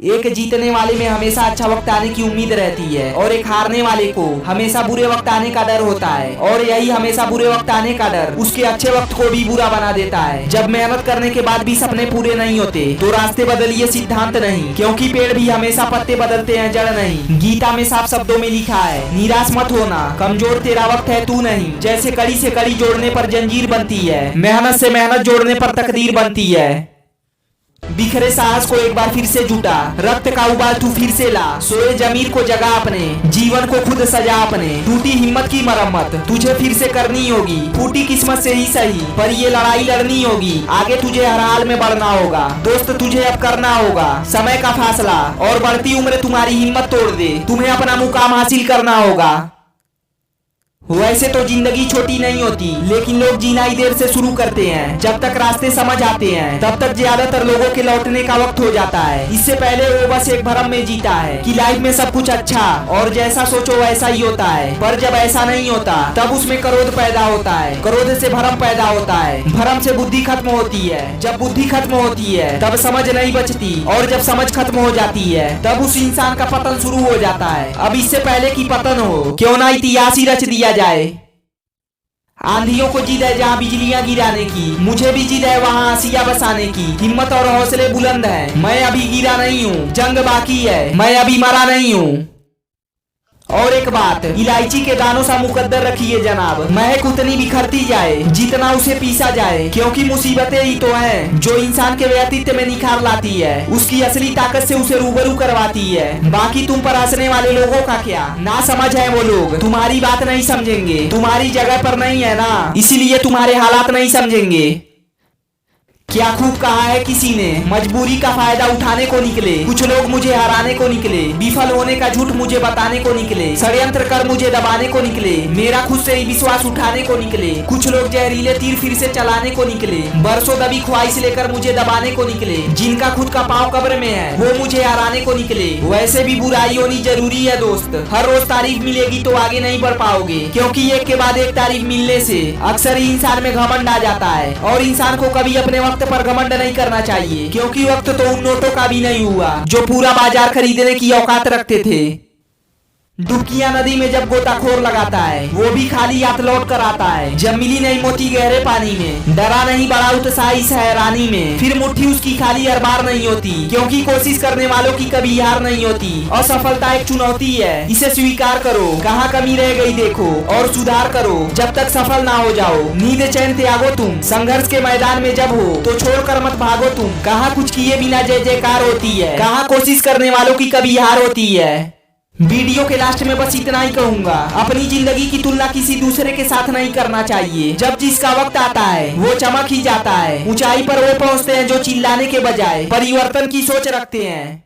एक जीतने वाले में हमेशा अच्छा वक्त आने की उम्मीद रहती है और एक हारने वाले को हमेशा बुरे वक्त आने का डर होता है। और यही हमेशा बुरे वक्त आने का डर उसके अच्छे वक्त को भी बुरा बना देता है। जब मेहनत करने के बाद भी सपने पूरे नहीं होते तो रास्ते बदलिए, सिद्धांत नहीं, क्योंकि पेड़ भी हमेशा पत्ते बदलते हैं, जड़ नहीं। गीता में साफ शब्दों में लिखा है, निराश मत होना, कमजोर तेरा वक्त है, तू नहीं। जैसे कड़ी से कड़ी जोड़ने पर जंजीर बनती है, मेहनत से मेहनत जोड़ने पर तकदीर बनती है। बिखरे साहस को एक बार फिर से जुटा, रक्त का उबाल तू फिर से ला, सोए जमीर को जगा अपने, जीवन को खुद सजा अपने। टूटी हिम्मत की मरम्मत तुझे फिर से करनी होगी, फूटी किस्मत से ही सही पर ये लड़ाई लड़नी होगी। आगे तुझे हर हाल में बढ़ना होगा दोस्त, तुझे अब करना होगा समय का फासला, और बढ़ती उम्र तुम्हारी हिम्मत तोड़ दे, तुम्हें अपना मुकाम हासिल करना होगा। वैसे तो जिंदगी छोटी नहीं होती, लेकिन लोग जीना ही देर से शुरू करते हैं। जब तक रास्ते समझ आते हैं तब तक ज्यादातर लोगों के लौटने का वक्त हो जाता है। इससे पहले वो बस एक भ्रम में जीता है कि लाइफ में सब कुछ अच्छा और जैसा सोचो वैसा ही होता है। पर जब ऐसा नहीं होता तब उसमें क्रोध पैदा होता है, क्रोध से भ्रम पैदा होता है, भ्रम से बुद्धि खत्म होती है, जब बुद्धि खत्म होती है तब समझ नहीं बचती, और जब समझ खत्म हो जाती है तब उस इंसान का पतन शुरू हो जाता है। अब इससे पहले कि पतन हो, क्यों ना इतिहास ही रच दिया जाए। आंधियों को जिद है जहाँ बिजलियां गिराने की, मुझे भी जिद है वहाँ आसिया बसाने की। हिम्मत और हौसले बुलंद है, मैं अभी गिरा नहीं हूँ, जंग बाकी है, मैं अभी मरा नहीं हूँ। और एक बात, इलायची के दानों सा मुकद्दर रखिए जनाब, महक उतनी बिखरती जाए जितना उसे पीसा जाए, क्योंकि मुसीबतें ही तो हैं जो इंसान के व्यक्तित्व में निखार लाती है, उसकी असली ताकत से उसे रूबरू करवाती है। बाकी तुम पर हंसने वाले लोगों का क्या, ना समझ है वो लोग, तुम्हारी बात नहीं समझेंगे, तुम्हारी जगह पर नहीं है ना, इसीलिए तुम्हारे हालात नहीं समझेंगे। क्या खूब कहा है किसी ने, मजबूरी का फायदा उठाने को निकले कुछ लोग, मुझे हराने को निकले, विफल होने का झूठ मुझे बताने को निकले, षड्यंत्र कर मुझे दबाने को निकले, मेरा खुद से ही विश्वास उठाने को निकले। कुछ लोग जहरीले तीर फिर से चलाने को निकले, बरसों दबी ख्वाहिश लेकर मुझे दबाने को निकले। जिनका खुद का पांव कब्र में है वो मुझे हराने को निकले। वैसे भी बुराई होनी जरूरी है दोस्त, हर रोज तारीफ मिलेगी तो आगे नहीं बढ़ पाओगे, क्योंकि एक के बाद एक तारीफ मिलने से अक्सर ही इंसान में घमंड आ जाता है। और इंसान को कभी अपने वक्त पर घमंड नहीं करना चाहिए, क्योंकि वक्त तो उन नोटों का भी नहीं हुआ जो पूरा बाजार खरीदने की औकात रखते थे। डुबकियां नदी में जब गोताखोर लगाता है वो भी खाली हाथ लौट कर आता है। जब मिली नहीं मोती गहरे पानी में, डरा नहीं बड़ा उत्साह इस हैरानी में, फिर मुट्ठी उसकी खाली हर बार नहीं होती, क्योंकि कोशिश करने वालों की कभी हार नहीं होती। असफलता एक चुनौती है, इसे स्वीकार करो, कहाँ कमी रह गई देखो और सुधार करो, जब तक सफल ना हो जाओ। नींद चैन त्यागो तुम, संघर्ष के मैदान में जब हो तो छोड़कर मत भागो तुम। कहाँ कुछ किए बिना जय जयकार होती है, कहाँ कोशिश करने वालों की कभी हार होती है। वीडियो के लास्ट में बस इतना ही कहूंगा, अपनी जिंदगी की तुलना किसी दूसरे के साथ नहीं करना चाहिए। जब जिसका वक्त आता है वो चमक ही जाता है। ऊंचाई पर वो पहुंचते हैं जो चिल्लाने के बजाय परिवर्तन की सोच रखते हैं।